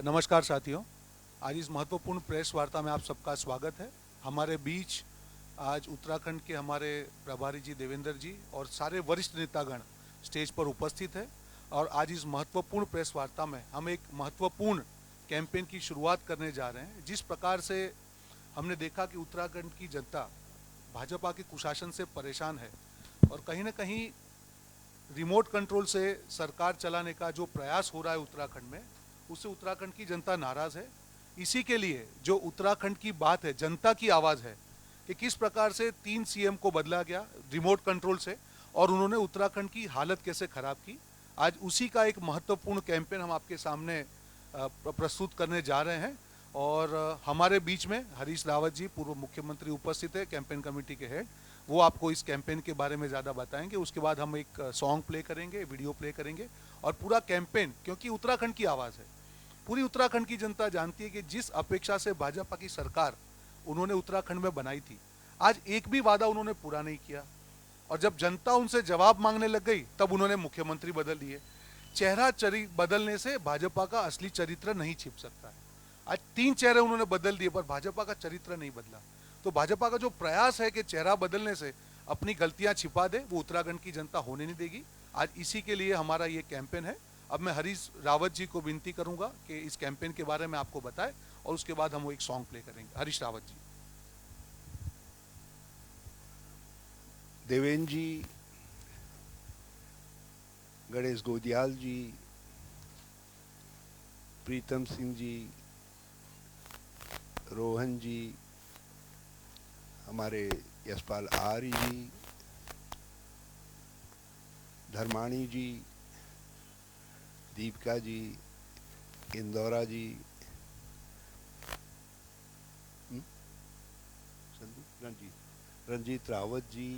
नमस्कार साथियों, आज इस महत्वपूर्ण प्रेस वार्ता में आप सबका स्वागत है। हमारे बीच आज उत्तराखंड के हमारे प्रभारी जी देवेंद्र जी और सारे वरिष्ठ नेतागण स्टेज पर उपस्थित है। और आज इस महत्वपूर्ण प्रेस वार्ता में हम एक महत्वपूर्ण कैंपेन की शुरुआत करने जा रहे हैं। जिस प्रकार से हमने देखा कि उत्तराखंड की जनता भाजपा के कुशासन से परेशान है और कहीं ना कहीं रिमोट कंट्रोल से सरकार चलाने का जो प्रयास हो रहा है उत्तराखंड में, उससे उत्तराखंड की जनता नाराज है। इसी के लिए जो उत्तराखंड की बात है, जनता की आवाज़ है कि किस प्रकार से 3 सीएम को बदला गया रिमोट कंट्रोल से और उन्होंने उत्तराखंड की हालत कैसे खराब की। आज उसी का एक महत्वपूर्ण कैंपेन हम आपके सामने प्रस्तुत करने जा रहे हैं। और हमारे बीच में हरीश रावत जी पूर्व मुख्यमंत्री उपस्थित है, कैंपेन कमेटी के हेड। वो आपको इस कैंपेन के बारे में ज़्यादा बताएंगे। उसके बाद हम एक सॉन्ग प्ले करेंगे, वीडियो प्ले करेंगे और पूरा कैंपेन, क्योंकि उत्तराखंड की आवाज़ है, पूरी उत्तराखंड की जनता जानती है कि जिस अपेक्षा से भाजपा की सरकार उन्होंने उत्तराखंड में बनाई थी, आज एक भी वादा उन्होंने पूरा नहीं किया। और जब जनता उनसे जवाब मांगने लग गई तब उन्होंने मुख्यमंत्री बदल दिए। चेहरा बदलने से भाजपा का असली चरित्र नहीं छिप सकता है। आज 3 चेहरे उन्होंने बदल दिए पर भाजपा का चरित्र नहीं बदला। तो भाजपा का जो प्रयास है कि चेहरा बदलने से अपनी गलतियां छिपा दे, वो उत्तराखंड की जनता होने नहीं देगी। आज इसी के लिए हमारा ये कैंपेन है। अब मैं हरीश रावत जी को विनती करूंगा कि इस कैंपेन के बारे में आपको बताएं और उसके बाद हम वो एक सॉन्ग प्ले करेंगे। हरीश रावत जी। देवेंद्र जी, गणेश गोदियाल जी, प्रीतम सिंह जी, रोहन जी, हमारे यशपाल आर्य जी, धर्माणी जी, दीपिका जी, इंदौरा जी, रंजीत रावत जी,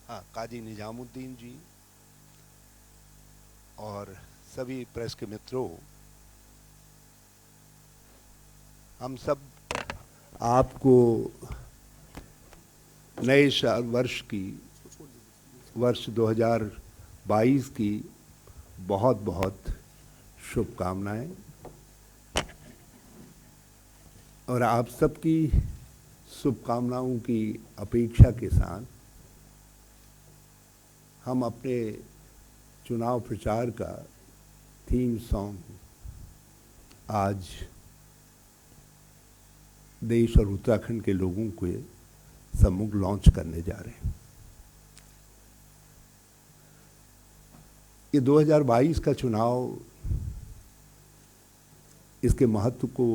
हाँ, काजी निजामुद्दीन जी और सभी प्रेस के मित्रों, हम सब आपको नए साल वर्ष 2022 की बहुत बहुत शुभकामनाएं। और आप सबकी शुभकामनाओं की अपेक्षा के साथ हम अपने चुनाव प्रचार का थीम सॉन्ग आज देश और उत्तराखंड के लोगों के सम्मुख लॉन्च करने जा रहे हैं। ये 2022 का चुनाव, इसके महत्व को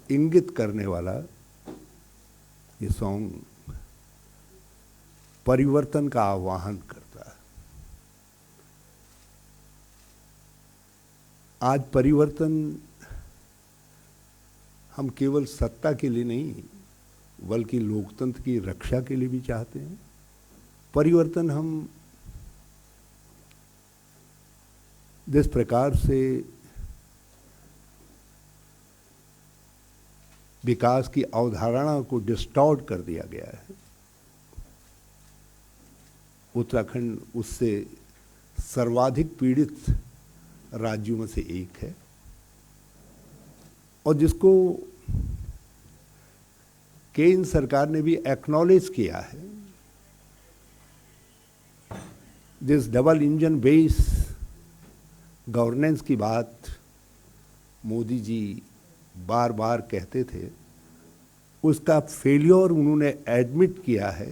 इंगित करने वाला ये सॉन्ग परिवर्तन का आह्वान करता है। आज परिवर्तन हम केवल सत्ता के लिए नहीं बल्कि लोकतंत्र की रक्षा के लिए भी चाहते हैं। परिवर्तन हम जिस प्रकार से विकास की अवधारणा को डिस्टॉर्ट कर दिया गया है, उत्तराखंड उससे सर्वाधिक पीड़ित राज्यों में से एक है और जिसको केंद्र सरकार ने भी एक्नॉलेज किया है। जिस डबल इंजन बेस गवर्नेंस की बात मोदी जी बार बार कहते थे, उसका फेलियर उन्होंने एडमिट किया है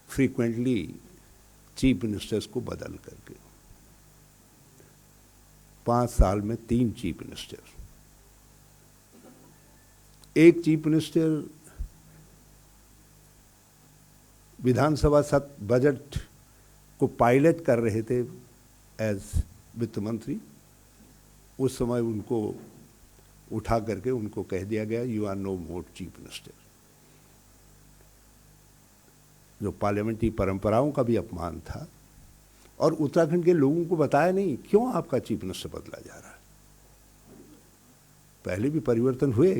फ्रीक्वेंटली चीफ मिनिस्टर्स को बदल करके। 5 साल में 3 चीफ मिनिस्टर, एक चीफ मिनिस्टर विधानसभा सत्र बजट को पायलट कर रहे थे एज वित्त मंत्री। उस समय उनको उठा करके उनको कह दिया गया you are no more chief minister, जो पार्लियामेंट्री परंपराओं का भी अपमान था। और उत्तराखंड के लोगों को बताया नहीं क्यों आपका चीफ मिनिस्टर बदला जा रहा है। पहले भी परिवर्तन हुए,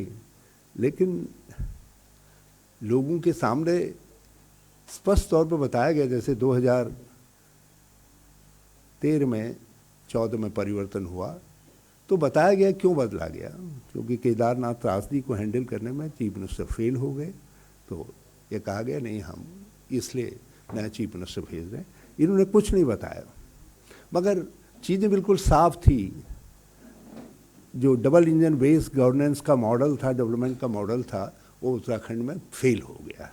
लेकिन लोगों के सामने स्पष्ट तौर पर बताया गया, जैसे 2013 में 14 में परिवर्तन हुआ तो बताया गया क्यों बदला गया, क्योंकि केदारनाथ त्रासदी को हैंडल करने में चीफ मिनिस्टर फेल हो गए। तो ये कहा गया नहीं, हम इसलिए नया चीफ मिनिस्टर भेज रहे हैं। इन्होंने कुछ नहीं बताया, मगर चीज़ें बिल्कुल साफ थी। जो डबल इंजन बेस्ड गवर्नेंस का मॉडल था, डेवलपमेंट का मॉडल था, वो उत्तराखंड में फेल हो गया।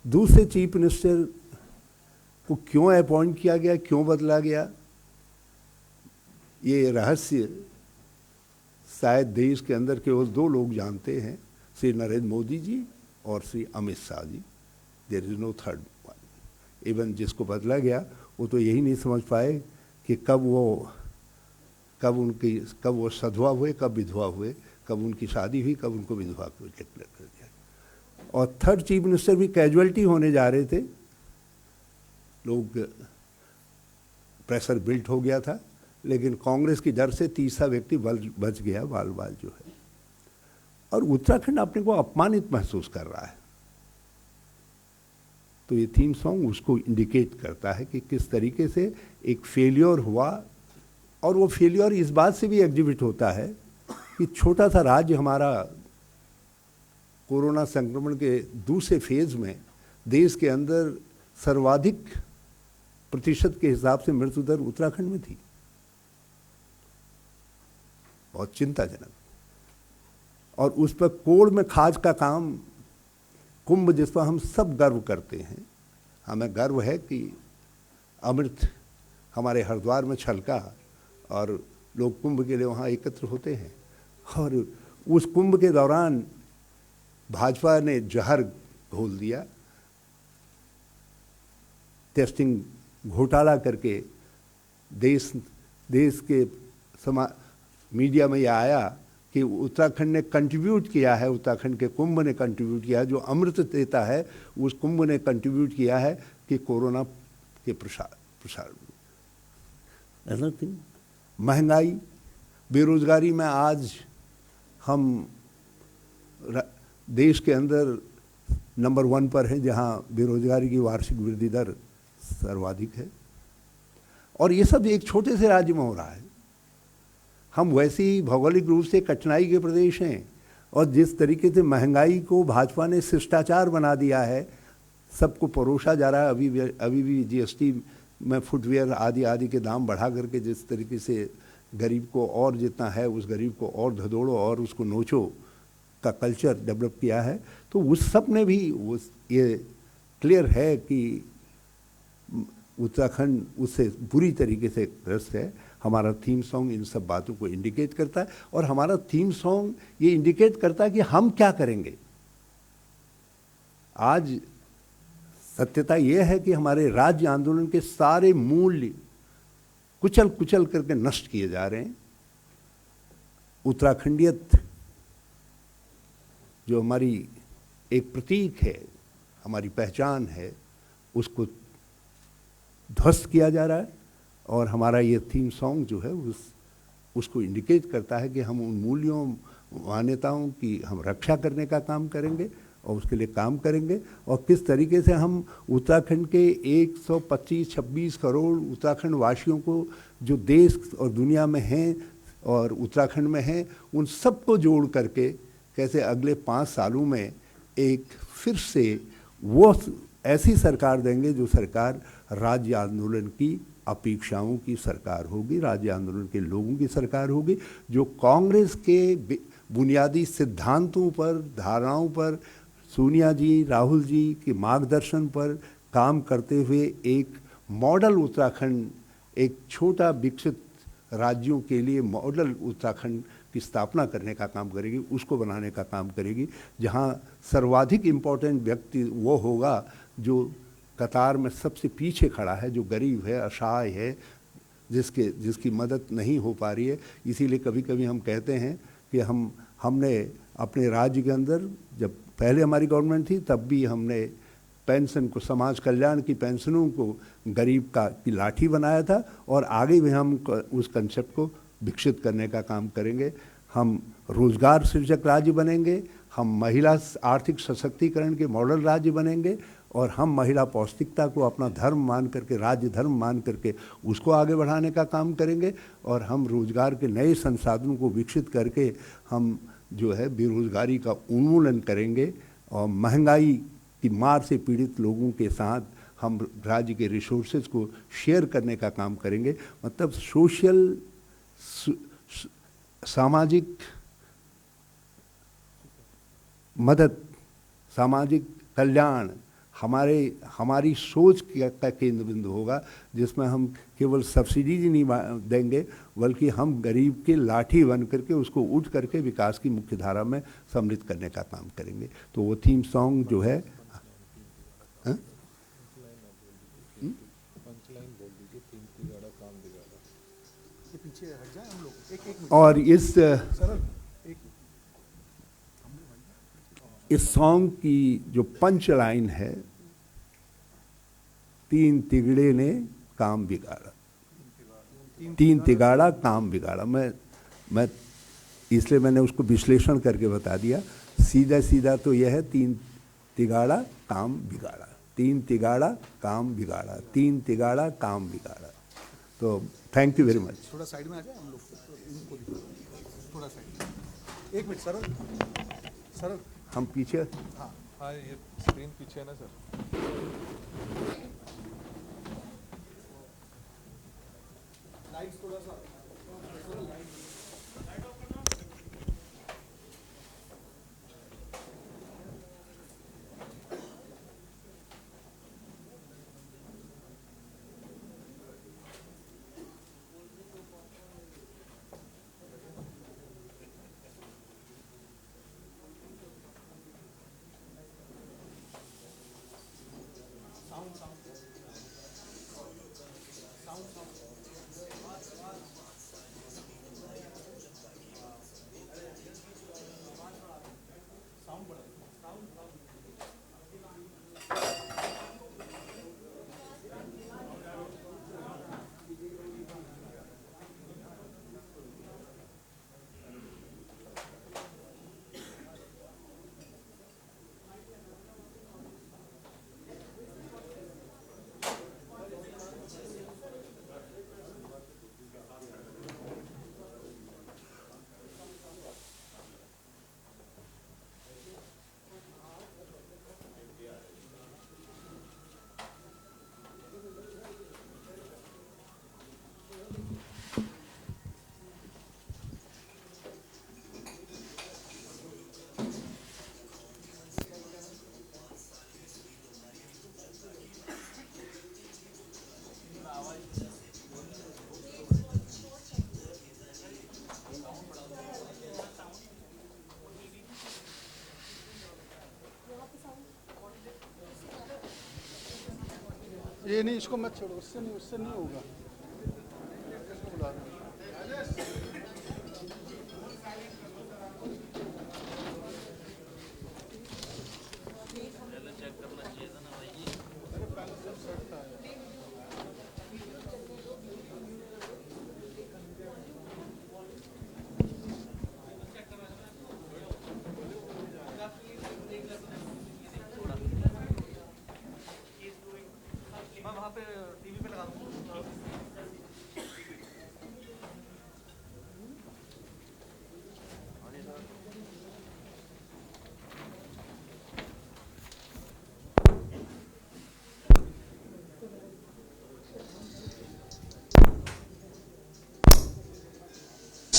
दूसरे चीफ मिनिस्टर को क्यों अपॉइंट किया गया, क्यों बदला गया, ये रहस्य शायद देश के अंदर केवल 2 लोग जानते हैं, श्री नरेंद्र मोदी जी और Shri Amit Shah ji. There is no third one. Even जिसको बदला गया वो तो यही नहीं समझ पाए कि कब वो सधवा हुए, कब विधवा हुए, कब उनकी शादी हुई, कब उनको विधवा को डिक्लेयर कर दिया। और थर्ड चीफ मिनिस्टर भी कैजुअलिटी होने जा रहे थे, लोग प्रेशर बिल्ट हो गया था, लेकिन कांग्रेस की डर से तीसरा व्यक्ति बच गया, बाल बाल जो है। और उत्तराखंड अपने को अपमानित महसूस कर रहा है। तो ये थीम सॉन्ग उसको इंडिकेट करता है कि किस तरीके से एक फेलियर हुआ। और वो फेलियर इस बात से भी एग्जिबिट होता है कि छोटा सा राज्य हमारा कोरोना संक्रमण के दूसरे फेज में देश के अंदर सर्वाधिक प्रतिशत के हिसाब से मृत्यु दर उत्तराखंड में थी। बहुत चिंताजनक। और उस पर कोड़ में खाज का काम, कुंभ जिस पर हम सब गर्व करते हैं, हमें गर्व है कि अमृत हमारे हरिद्वार में छलका और लोग कुंभ के लिए वहाँ एकत्र होते हैं। और उस कुंभ के दौरान भाजपा ने जहर घोल दिया, टेस्टिंग घोटाला करके देश के मीडिया में यह आया कि उत्तराखंड ने कंट्रीब्यूट किया है, उत्तराखंड के कुंभ ने कंट्रीब्यूट किया है, जो अमृत देता है उस कुंभ ने कंट्रीब्यूट किया है कि कोरोना के प्रसार। अनदर थिंग, महंगाई, बेरोजगारी में आज हम देश के अंदर नंबर 1 पर हैं, जहां बेरोजगारी की वार्षिक वृद्धि दर सर्वाधिक है। और ये सब एक छोटे से राज्य में हो रहा है। हम वैसे ही भौगोलिक रूप से कठिनाई के प्रदेश हैं, और जिस तरीके से महंगाई को भाजपा ने शिष्टाचार बना दिया है, सबको परोसा जा रहा है। अभी भी जीएसटी में फुटवेयर आदि के दाम बढ़ा करके जिस तरीके से गरीब को और जितना है उस गरीब को और धदोड़ो और उसको नोचो का कल्चर डेवलप किया है, तो उस सब ने भी ये क्लियर है कि उत्तराखंड उससे बुरी तरीके से ग्रस्त है। हमारा थीम सॉन्ग इन सब बातों को इंडिकेट करता है, और हमारा थीम सॉन्ग ये इंडिकेट करता है कि हम क्या करेंगे। आज सत्यता यह है कि हमारे राज्य आंदोलन के सारे मूल्य कुचल करके नष्ट किए जा रहे हैं। उत्तराखंडियत जो हमारी एक प्रतीक है, हमारी पहचान है, उसको ध्वस्त किया जा रहा है। और हमारा ये थीम सॉन्ग जो है उसको इंडिकेट करता है कि हम उन मूल्यों, मान्यताओं की हम रक्षा करने का काम करेंगे और उसके लिए काम करेंगे। और किस तरीके से हम उत्तराखंड के 125-26 करोड़ उत्तराखंड वासियों को जो देश और दुनिया में हैं और उत्तराखंड में हैं, उन सबको जोड़ करके कैसे अगले 5 सालों में एक फिर से वो ऐसी सरकार देंगे जो सरकार राज्य आंदोलन की अपेक्षाओं की सरकार होगी, राज्य आंदोलन के लोगों की सरकार होगी, जो कांग्रेस के बुनियादी सिद्धांतों पर, धारणाओं पर, सोनिया जी, राहुल जी के मार्गदर्शन पर काम करते हुए एक मॉडल उत्तराखंड, एक छोटा विकसित राज्यों के लिए मॉडल उत्तराखंड की स्थापना करने का काम करेगी, उसको बनाने का काम करेगी, जहां सर्वाधिक इम्पोर्टेंट व्यक्ति वो होगा जो कतार में सबसे पीछे खड़ा है, जो गरीब है, असहाय है, जिसकी मदद नहीं हो पा रही है। इसीलिए कभी कभी हम कहते हैं कि हमने अपने राज्य के अंदर, जब पहले हमारी गवर्नमेंट थी तब भी हमने पेंशन को, समाज कल्याण की पेंशनों को गरीब की लाठी बनाया था, और आगे भी हम उस कंसेप्ट को विकसित करने का काम करेंगे। हम रोजगार सृजक राज्य बनेंगे, हम महिला आर्थिक सशक्तिकरण के मॉडल राज्य बनेंगे और हम महिला पौष्टिकता को अपना धर्म मान करके, राज्य धर्म मान करके उसको आगे बढ़ाने का काम करेंगे और हम रोजगार के नए संसाधनों को विकसित करके हम जो है बेरोजगारी का उन्मूलन करेंगे और महंगाई की मार से पीड़ित लोगों के साथ हम राज्य के रिसोर्सेज को शेयर करने का काम करेंगे। मतलब सोशल सामाजिक मदद, सामाजिक कल्याण हमारी सोच का केंद्र बिंदु होगा, जिसमें हम केवल सब्सिडीज नहीं देंगे बल्कि हम गरीब के लाठी बन करके उसको उठ करके विकास की मुख्य धारा में सम्मिलित करने का काम करेंगे। तो वो थीम सॉन्ग जो है और इस सॉन्ग की जो पंच लाइन है, तीन तिगड़े ने काम बिगाड़ा, तीन तिगाड़ा काम बिगाड़ा। मैं इसलिए मैंने उसको विश्लेषण करके बता दिया। सीधा सीधा तो यह है, तीन तिगाड़ा काम बिगाड़ा, तीन तिगाड़ा काम बिगाड़ा, तीन तिगाड़ा काम बिगाड़ा। तो थैंक यू वेरी मच। थोड़ा साइड में आ जाए हम लोग, इनको थोड़ा साइड। एक मिनट सरल, सरल हम पीछे। हाँ, ये स्क्रीन पीछे है ना सर। लाइट्स थोड़ा सा ये नहीं, इसको मत छोड़ो, उससे नहीं होगा।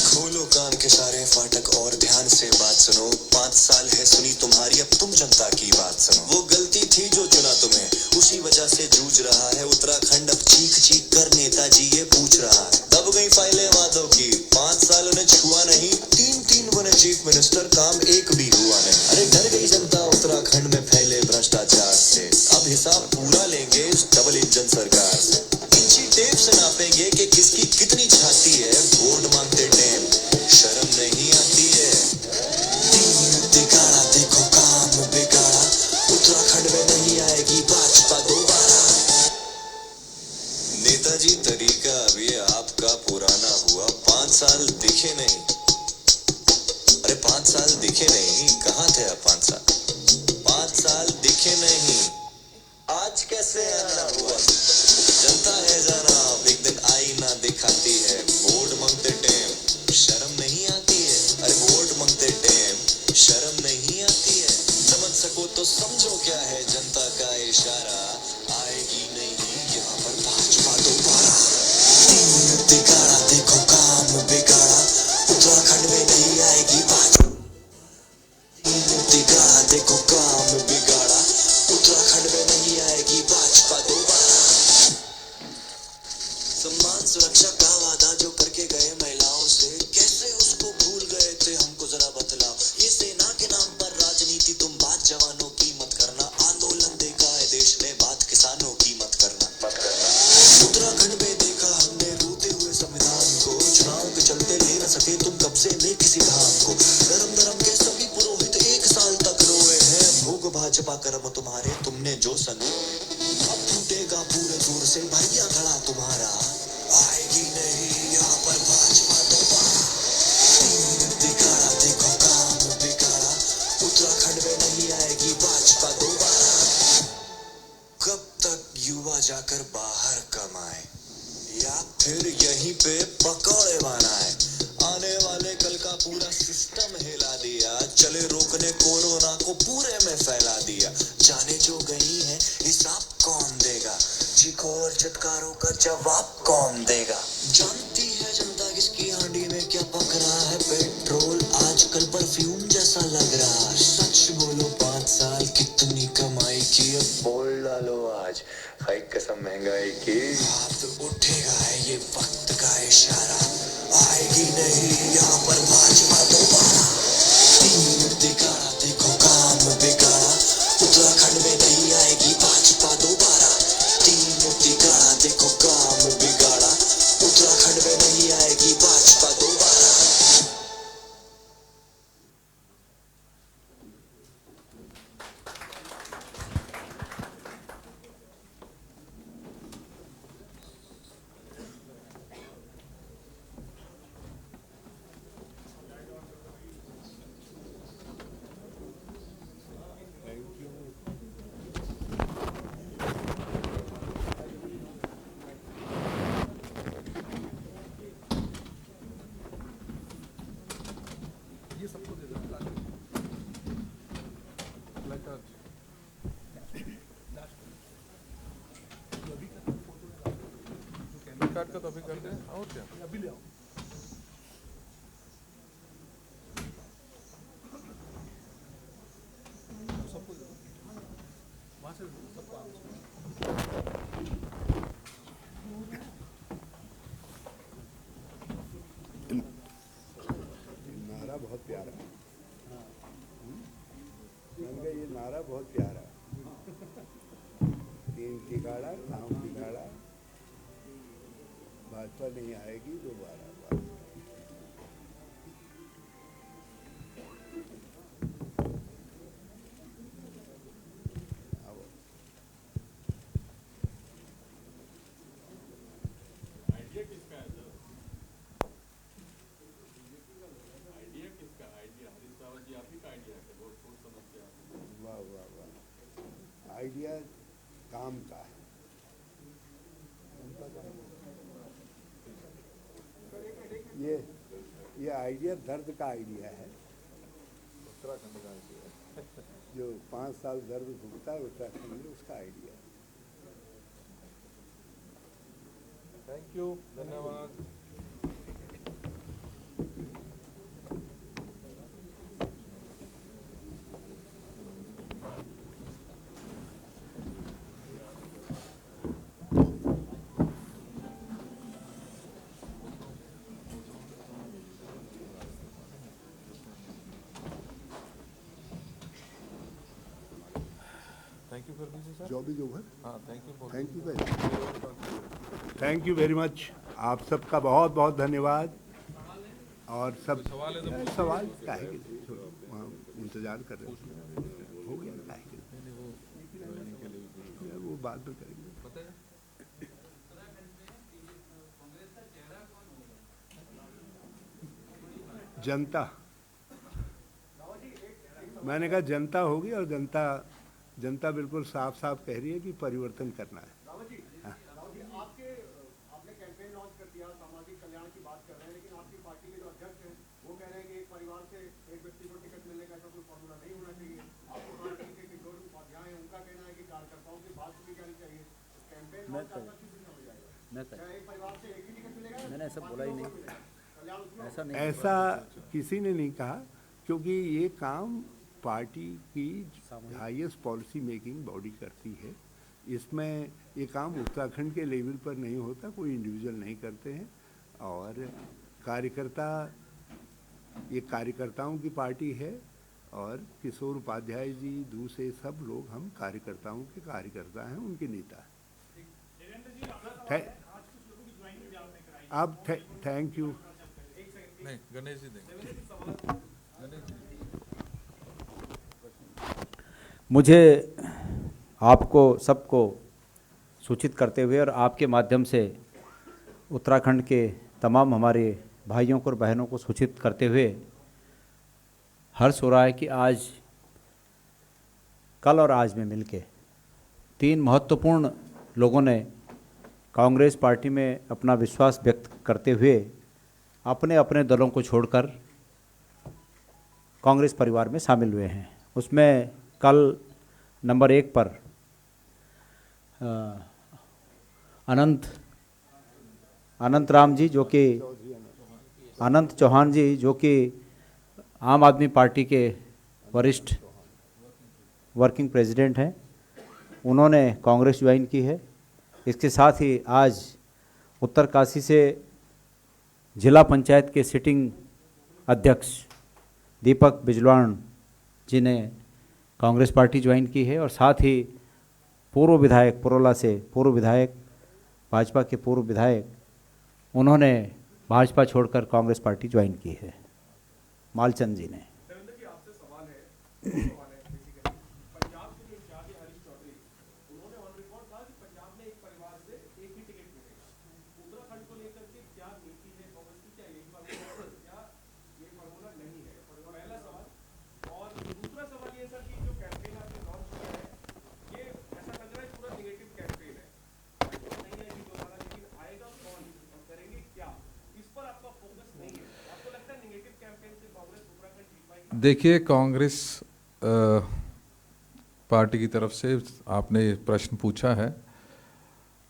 खोलो कान के सारे फाटक और ध्यान से बात सुनो। 5 साल है सुनी तुम्हारी, अब तुम जनता की बात सुनो। वो गलती थी जो चुना तुम्हें, उसी वजह से जूझ रहा है उत्तराखंड। अब चीख चीख कर नेताजी ये पूछ रहा है। दब गई फाइलें वादों की, 5 सालों ने छुआ नहीं। 3 बने चीफ मिनिस्टर, काम एक भी हुआ नहीं। अरे डर गई जनता उत्तराखंड में फैले भ्रष्टाचार से। अब हिसाब पूरा लेंगे इस डबल इंजन सरकार से। इंची टेप से नापेंगे कि किसकी कितनी छाती है। वोट मांगते टाइम शर्म नहीं आती है। तीन तिगाड़ा देखो काम बिगाड़ा, उत्तराखंड में नहीं आएगी भाजपा दोबारा। नेताजी तरीका अब ये आपका पुराना हुआ। 5 साल दिखे नहीं, अरे 5 साल दिखे नहीं, कहाँ थे समझो क्या है जनता का इशारा, आएगी नहीं यहाँ पर भाजपा दोबारा। तीन तिगाड़ा देखो काम बिगाड़ा, उत्तराखंड में नहीं आएगी भाजपा। तीन तिगाड़ा देखो काम बिगाड़ा, उत्तराखंड में नहीं आएगी भाजपा दोबारा। सम्मान सुरक्षा का वादा जो करके गए महिलाओं से, कैसे उसको भूल गए थे हमको जरा बतलाओ। ये सेना के नाम पर राजनीति, तुम बात जवानों की मत करना। आंदोलन देखा है देश में, बात किसानों की मत करना। उत्तराखंड में देखा हमने रोते हुए संविधान को, चुनाव के चलते ले न सके तुम कब्जे में किसी धाम को। धर्म धर्म के सभी पुरोहित 1 साल तक रोए हैं, भोग भाजपा कर्म तुम्हारे तुमने जो संजोए। अब टूटेगा पूरे जोर से भैया खड़ा तुम्हारा, आएगी नहीं यहाँ पर भाजपा दोबारा। तीन तिगाड़ा देखो काम बिगाड़ा, उत्तराखंड में नहीं आएगी भाजपा दोबारा। कब तक युवा जाकर बाहर कमाए, या फिर यहीं पे पकौड़े बनाए। आने वाले कल का पूरा सिस्टम हिला दिया, चले रोकने कोरोना को पूरे में फैला दिया। जाने जो गई है हिसाब कौन देगा, चीखो और चटकारों का जवाब कौन देगा। जानती है जनता किसकी हांडी में क्या पक रहा है पेट्रोल, आजकल परफ्यूम जैसा लग रहा है। सच बोलो 5 साल कितनी कमाई की, अब बोल डालो आज खाई कसम महंगाई की। हाथ उठेगा है ये वक्त का इशारा, आएगी नहीं यहाँ पर भाजपा दोबारा। तीन तिगाड़ा देखो काम बिगाड़ा, उत्तराखंड में नहीं आएगी भाजपा दोबारा। तीन तिगाड़ा देखो काम बिगाड़ा, उत्तराखंड में नहीं आएगी भाजपा दोबारा। कार्ड का तो अभी करते हैं और क्या। अभी ले आओ। सबको दे दो, वहाँ से सबको नारा बहुत प्यारा है। मैंने कहा ये नारा बहुत प्यारा है। तीन तिगाड़ा काम बिगाड़ा, भाजपा नहीं आएगी दोबारा। वाह वाह वाह, आइडिया काम का है। ये आइडिया दर्द का आइडिया है। उत्तराखंड का आइडिया है। जो 5 साल दर्द भुगता है उत्तराखंड में, उसका आइडिया है। थैंक यू, धन्यवाद। थैंक यू कर दीजिए सर। Job is over. हाँ thank you. Thank you thank you very much. आप सबका बहुत बहुत धन्यवाद। और सब सवाल है तो सवाल काहे के वहाँ इंतजार कर रहे हैं, हो गया काहे के वो बाद में करेंगे। जनता, मैंने कहा जनता होगी, और जनता बिल्कुल साफ साफ कह रही है कि परिवर्तन करना है। आपने कैंपेन लॉन्च कर दिया, सामाजिक कल्याण की बात कर रहे हैं, लेकिन आपकी पार्टी के जो अध्यक्ष हैं वो कह रहे हैं कि एक परिवार से एक व्यक्ति को टिकट मिलने का ऐसा कोई फॉर्मूला नहीं होना चाहिए। आपकी पार्टी के किशोर उपाध्याय मैंने ऐसा बोला ही नहीं, ऐसा नहीं। ऐसा किसी ने नहीं कहा, क्योंकि ये काम पार्टी की हाईएस्ट पॉलिसी मेकिंग बॉडी करती है। इसमें ये काम उत्तराखंड के लेवल पर नहीं होता, कोई इंडिविजुअल नहीं करते हैं। और ये कार्यकर्ताओं की पार्टी है, और किशोर उपाध्याय जी, दूसरे सब लोग, हम कार्यकर्ताओं के कार्यकर्ता हैं, उनके नेता हैं। अब थैंक यू। नहीं, गणेश जी देंगे। गणेश जी। मुझे आपको सबको सूचित करते हुए और आपके माध्यम से उत्तराखंड के तमाम हमारे भाइयों को और बहनों को सूचित करते हुए हर्ष हो रहा है कि आज, कल और आज में मिलके 3 महत्वपूर्ण लोगों ने कांग्रेस पार्टी में अपना विश्वास व्यक्त करते हुए अपने अपने दलों को छोड़कर कांग्रेस परिवार में शामिल हुए हैं। उसमें कल नंबर 1 पर अनंत राम जी, जो कि अनंत चौहान जी, जो कि आम आदमी पार्टी के वरिष्ठ वर्किंग प्रेसिडेंट हैं, उन्होंने कांग्रेस ज्वाइन की है। इसके साथ ही आज उत्तरकाशी से जिला पंचायत के सिटिंग अध्यक्ष दीपक बिजलान जी ने कांग्रेस पार्टी ज्वाइन की है, और साथ ही पूर्व विधायक पुरोला से भाजपा के पूर्व विधायक, उन्होंने भाजपा छोड़कर कांग्रेस पार्टी ज्वाइन की है, मालचंद जी ने। देखिए, कांग्रेस पार्टी की तरफ से आपने प्रश्न पूछा है।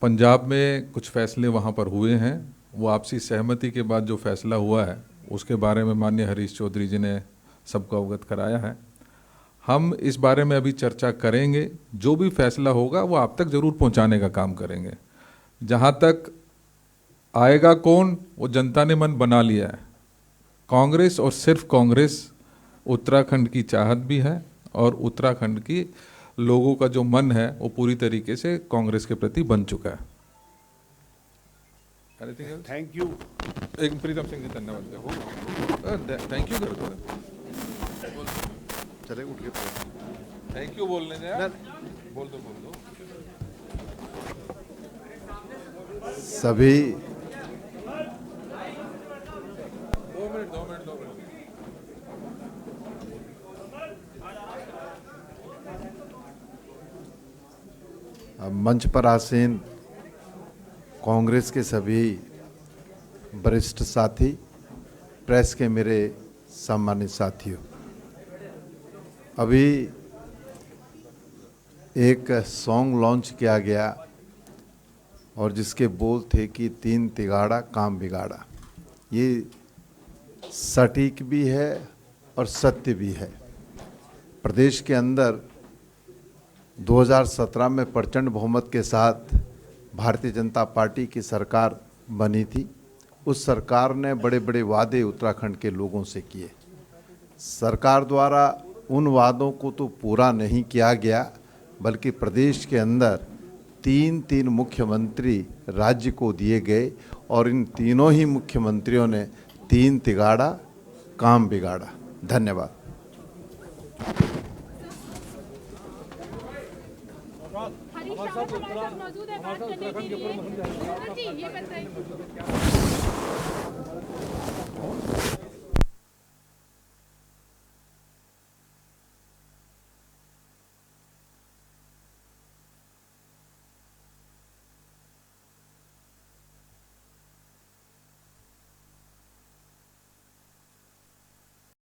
पंजाब में कुछ फैसले वहाँ पर हुए हैं, वो आपसी सहमति के बाद जो फैसला हुआ है उसके बारे में माननीय हरीश चौधरी जी ने सबको अवगत कराया है। हम इस बारे में अभी चर्चा करेंगे, जो भी फैसला होगा वो आप तक जरूर पहुँचाने का काम करेंगे। जहाँ तक आएगा कौन, वो जनता ने मन बना लिया है। कांग्रेस और सिर्फ कांग्रेस उत्तराखंड की चाहत भी है, और उत्तराखंड की लोगों का जो मन है वो पूरी तरीके से कांग्रेस के प्रति बन चुका है। Thank you. एक प्रीतम सिंह जी, धन्यवाद। थैंक यू कर दो, चले उठ के थैंक यू बोलने दे यार। बोल दो। सभी 2 मिनट। मंच पर आसीन कांग्रेस के सभी वरिष्ठ साथी, प्रेस के मेरे सम्मानित साथियों, अभी एक सॉन्ग लॉन्च किया गया और जिसके बोल थे कि 3 तिगाड़ा काम बिगाड़ा। ये सटीक भी है और सत्य भी है। प्रदेश के अंदर 2017 में प्रचंड बहुमत के साथ भारतीय जनता पार्टी की सरकार बनी थी। उस सरकार ने बड़े बड़े वादे उत्तराखंड के लोगों से किए। सरकार द्वारा उन वादों को तो पूरा नहीं किया गया, बल्कि प्रदेश के अंदर 3 मुख्यमंत्री राज्य को दिए गए, और इन तीनों ही मुख्यमंत्रियों ने 3 तिगाड़ा काम बिगाड़ा। धन्यवाद। हरीश रावत हमारे साथ मौजूद है बात करने के लिए। जी, ये बताइए।